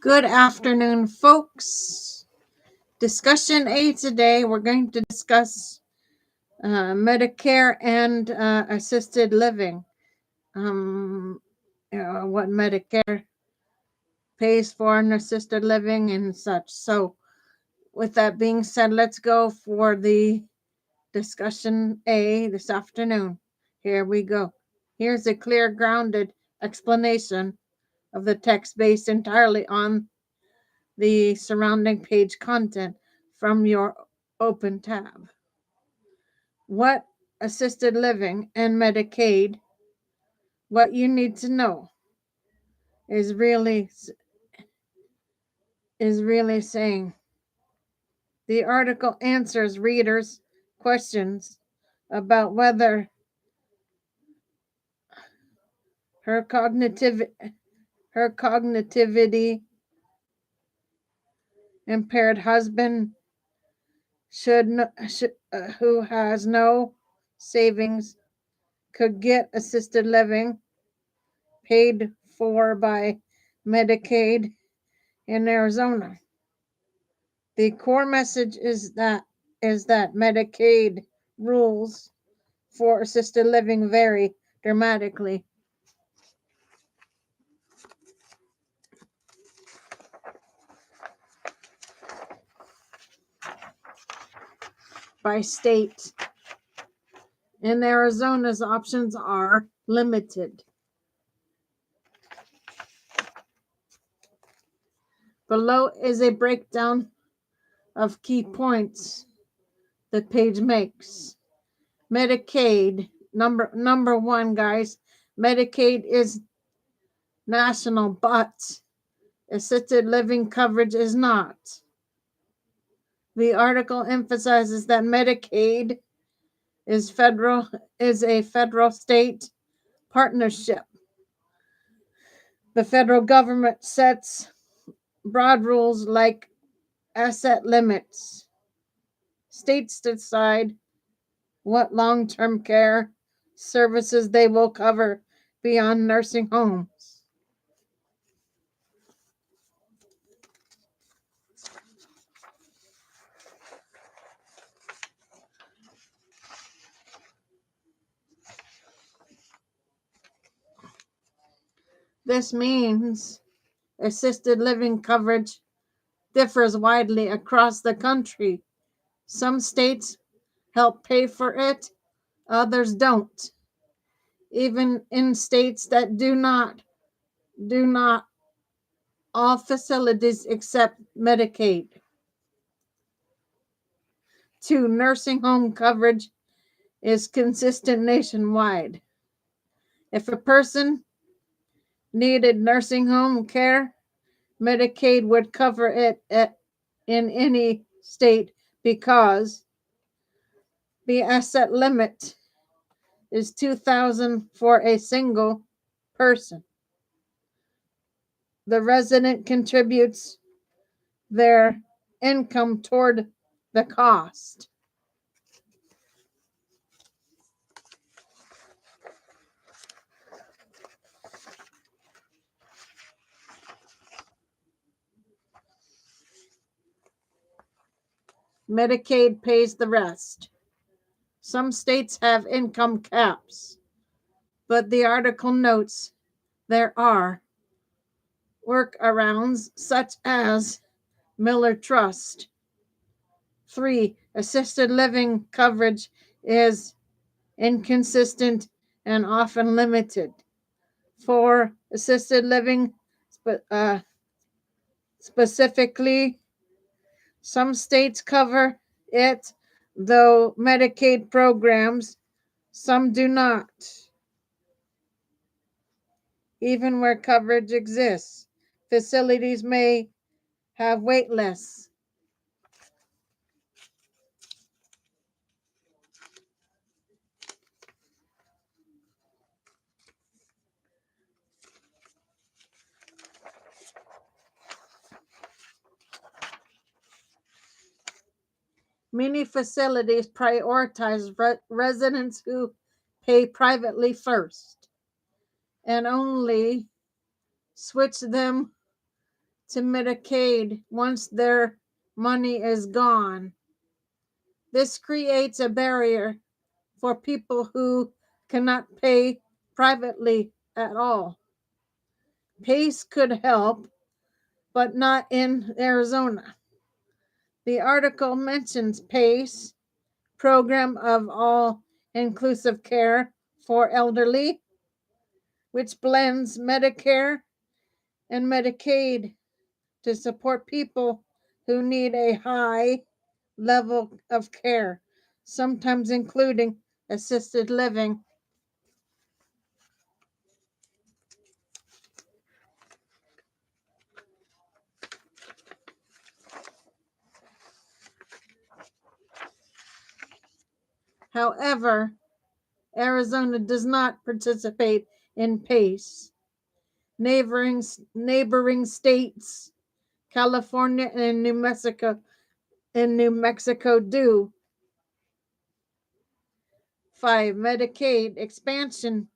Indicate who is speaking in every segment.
Speaker 1: Good afternoon, folks. Discussion A today, we're going to discuss Medicare and assisted living. What Medicare pays for in assisted living and such. So, with that being said, let's go for the discussion A this afternoon. Here we go. Here's a clear, grounded explanation of the text based entirely on the surrounding page content from your open tab. What assisted living and Medicaid, what you need to know is really saying. The article answers readers' questions about whether her cognitivity impaired husband who has no savings could get assisted living paid for by Medicaid in Arizona. The core message is that Medicaid rules for assisted living vary dramatically by state. In Arizona's options are limited. Below is a breakdown of key points the page makes. Medicaid, number one, guys. Medicaid is national, but assisted living coverage is not. The article emphasizes that Medicaid is a federal state partnership. The federal government sets broad rules like asset limits. States decide what long-term care services they will cover beyond nursing homes. This means assisted living coverage differs widely across the country. Some states help pay for it, others don't. Even in states that do not, all facilities accept Medicaid. 2. Nursing home coverage is consistent nationwide. If a person needed nursing home care, Medicaid would cover it in any state because the asset limit is $2,000 for a single person. The resident contributes their income toward the cost. Medicaid pays the rest. Some states have income caps, but the article notes there are workarounds such as Miller Trust. 3. Assisted living coverage is inconsistent and often limited. 4. Assisted living specifically, some states cover it, though Medicaid programs, some do not. Even where coverage exists, facilities may have wait lists. Many facilities prioritize residents who pay privately first and only switch them to Medicaid once their money is gone. This creates a barrier for people who cannot pay privately at all. PACE could help, but not in Arizona. The article mentions PACE, Program of All Inclusive Care for Elderly, which blends Medicare and Medicaid to support people who need a high level of care, sometimes including assisted living. However, Arizona does not participate in PACE. Neighboring states, California and New Mexico do. 5. Medicaid expansion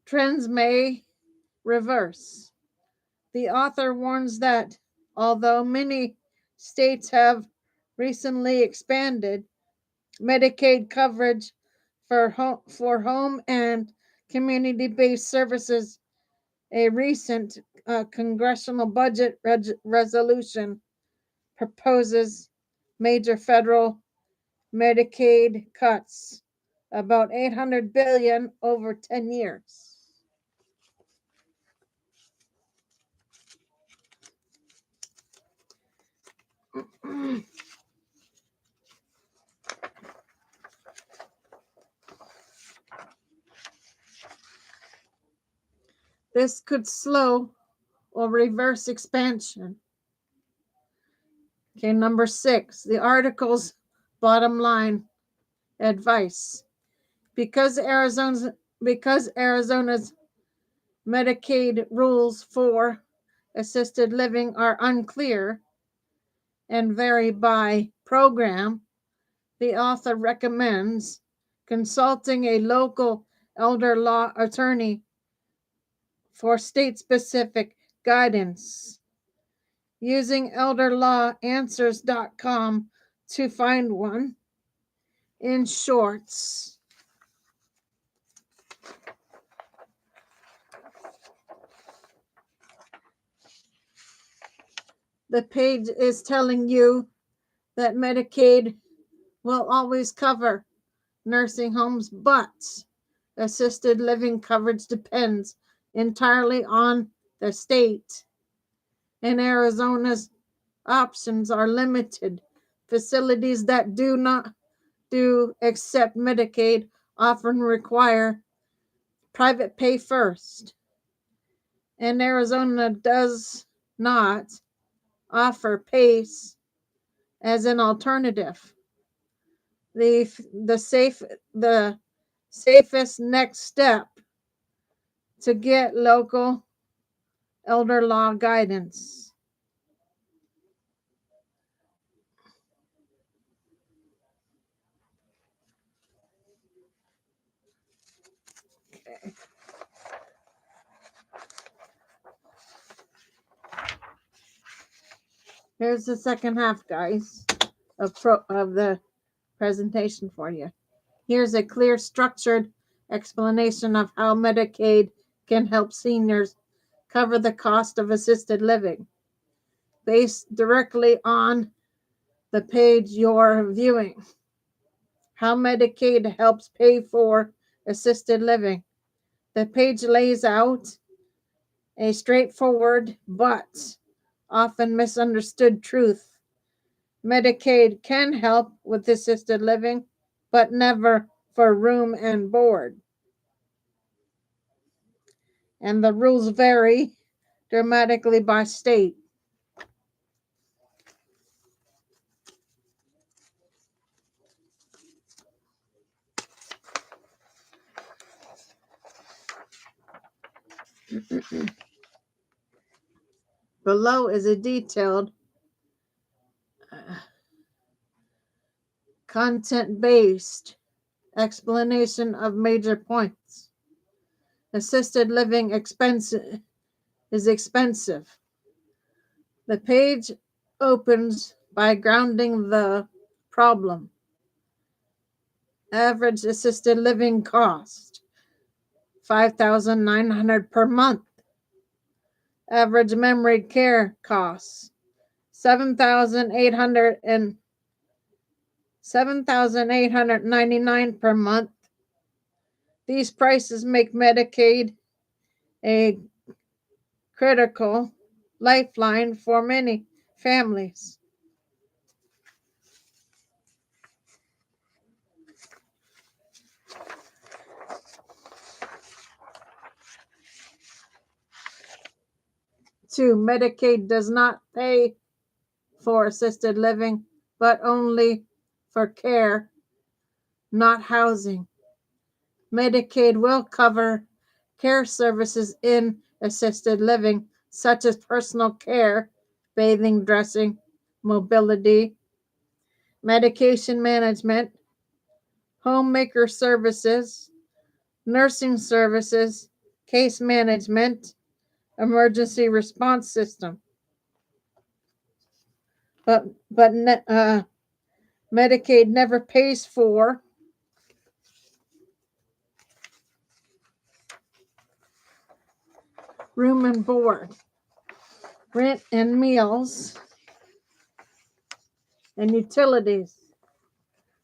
Speaker 1: trends may reverse. The author warns that although many states have recently expanded Medicaid coverage for home and community-based services, a recent congressional budget resolution proposes major federal Medicaid cuts, about $800 billion over 10 years. This could slow or reverse expansion. Okay, number 6, the article's bottom line advice. Because Arizona's Medicaid rules for assisted living are unclear and vary by program, the author recommends consulting a local elder law attorney for state-specific guidance. Using elderlawanswers.com to find one. In shorts, the page is telling you that Medicaid will always cover nursing homes, but assisted living coverage depends entirely on the state. In Arizona's options are limited. Facilities that do not accept Medicaid often require private pay first. And Arizona does not offer PACE as an alternative. The safest next step to get local elder law guidance. Okay. Here's the second half, guys, of the presentation for you. Here's a clear, structured explanation of how Medicaid can help seniors cover the cost of assisted living, based directly on the page you're viewing. How Medicaid helps pay for assisted living. The page lays out a straightforward but often misunderstood truth. Medicaid can help with assisted living, but never for room and board. And the rules vary dramatically by state. Below is a detailed content-based explanation of major points. Assisted living is expensive. The page opens by grounding the problem. Average assisted living cost $5,900 per month. Average memory care costs $7,899 per month. These prices make Medicaid a critical lifeline for many families. Two, Medicaid does not pay for assisted living, but only for care, not housing. Medicaid will cover care services in assisted living, such as personal care, bathing, dressing, mobility, medication management, homemaker services, nursing services, case management, emergency response system. But Medicaid never pays for room and board, rent and meals, and utilities.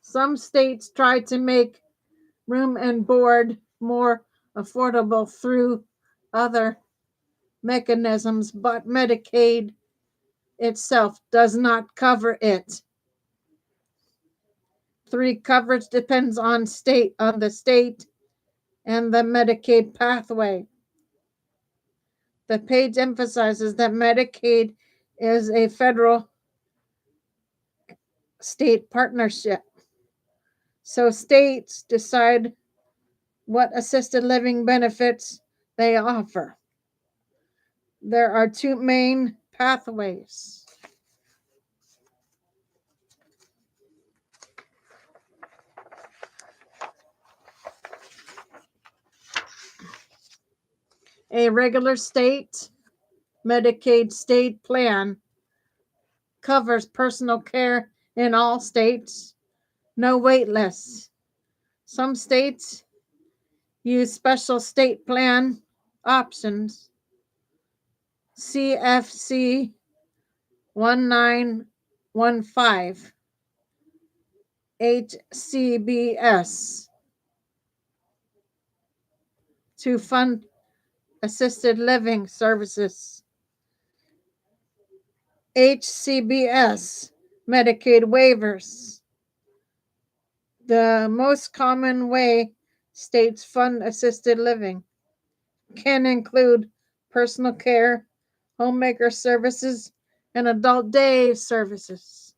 Speaker 1: Some states try to make room and board more affordable through other mechanisms, but Medicaid itself does not cover it. 3, coverage depends on the state and the Medicaid pathway. The page emphasizes that Medicaid is a federal state partnership. So states decide what assisted living benefits they offer. There are 2 main pathways. A regular state Medicaid state plan covers personal care in all states, no wait lists. Some states use special state plan options. CFC 1915 HCBS to fund assisted living services. HCBS Medicaid waivers. The most common way states fund assisted living can include personal care, homemaker services, and adult day services.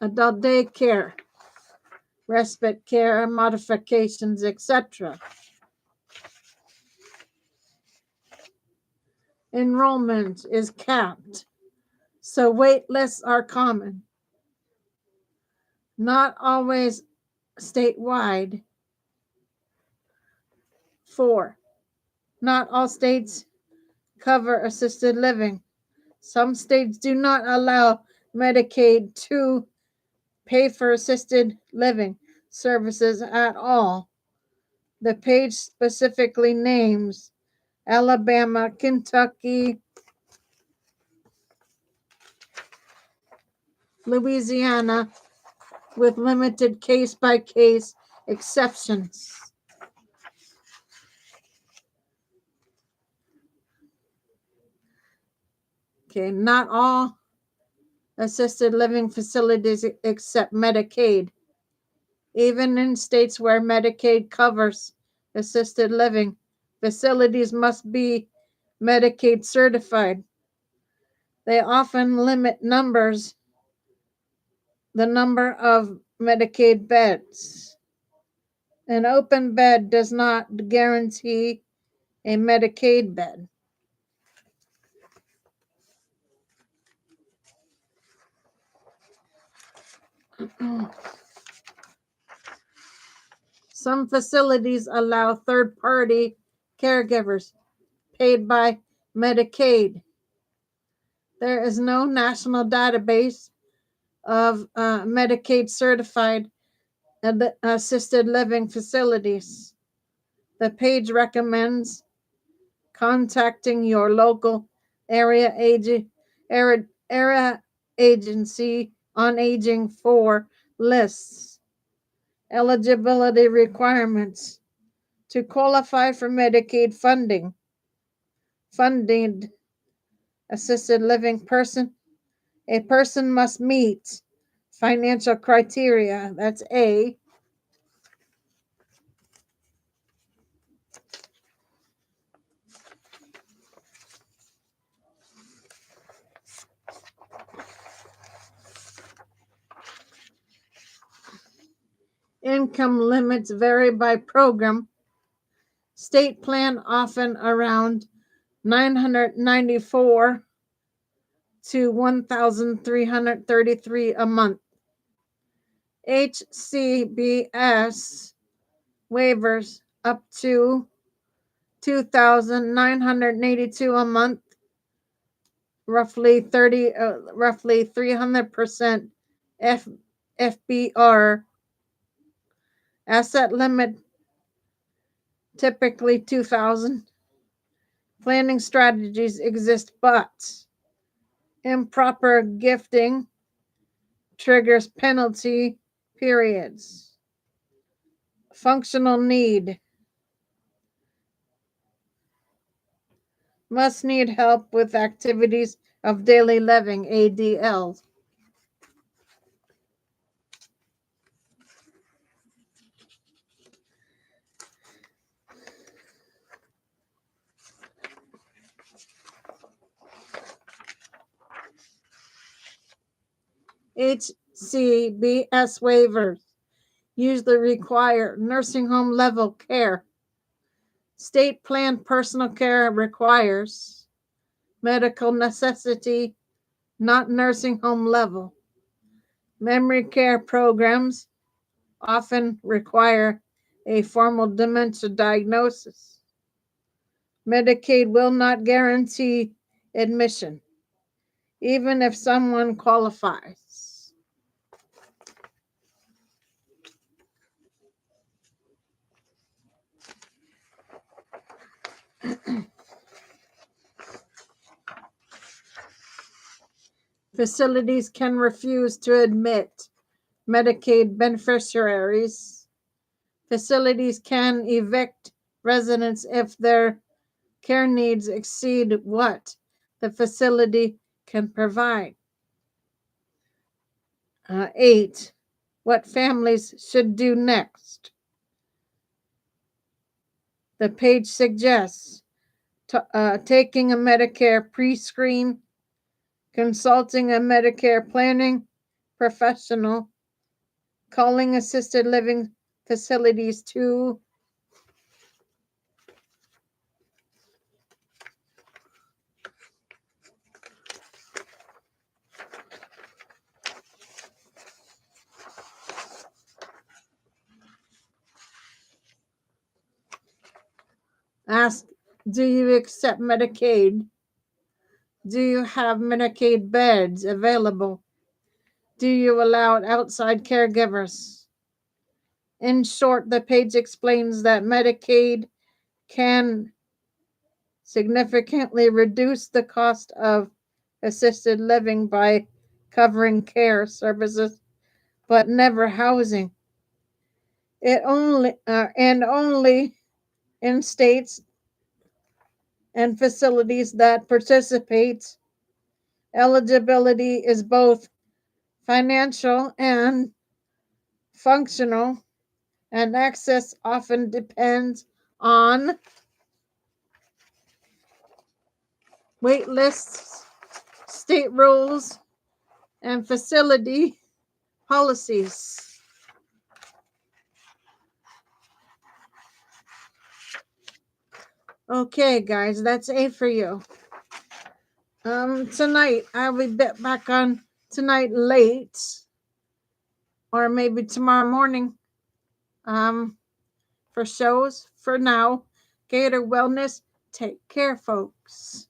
Speaker 1: Adult day care, respite care, modifications, etc. Enrollment is capped, so wait lists are common. Not always statewide. 4, not all states cover assisted living. Some states do not allow Medicaid to pay for assisted living services at all. The page specifically names Alabama, Kentucky, Louisiana, with limited case-by-case exceptions. Okay, not all assisted living facilities accept Medicaid. Even in states where Medicaid covers assisted living, facilities must be Medicaid certified. They often limit the number of Medicaid beds. An open bed does not guarantee a Medicaid bed. Some facilities allow third-party caregivers paid by Medicaid. There is no national database of Medicaid certified assisted living facilities. The page recommends contacting your local area agency on aging for lists. Eligibility requirements to qualify for Medicaid funded assisted living a person must meet financial criteria. That's A. Income limits vary by program. State plan often around $994 to $1,333 a month. HCBS waivers up to $2,982 a month, roughly 300% FBR. Asset limit typically 2,000. Planning strategies exist, but improper gifting triggers penalty periods. Functional need. Must need help with activities of daily living, ADL. HCBS waivers usually require nursing home level care. State plan personal care requires medical necessity, not nursing home level. Memory care programs often require a formal dementia diagnosis. Medicaid will not guarantee admission, even if someone qualifies. Facilities can refuse to admit Medicaid beneficiaries. Facilities can evict residents if their care needs exceed what the facility can provide. 8. What families should do next. The page suggests taking a Medicare pre-screen, consulting a Medicare planning professional, calling assisted living facilities to ask, do you accept Medicaid? Do you have Medicaid beds available? Do you allow outside caregivers? In short, the page explains that Medicaid can significantly reduce the cost of assisted living by covering care services, but never housing. It only in states and facilities that participate. Eligibility is both financial and functional, and access often depends on wait lists, state rules, and facility policies. Okay, guys, that's A for you. Tonight I'll be back on tonight late. or maybe tomorrow morning for shows. For now, Gator Wellness, take care, folks.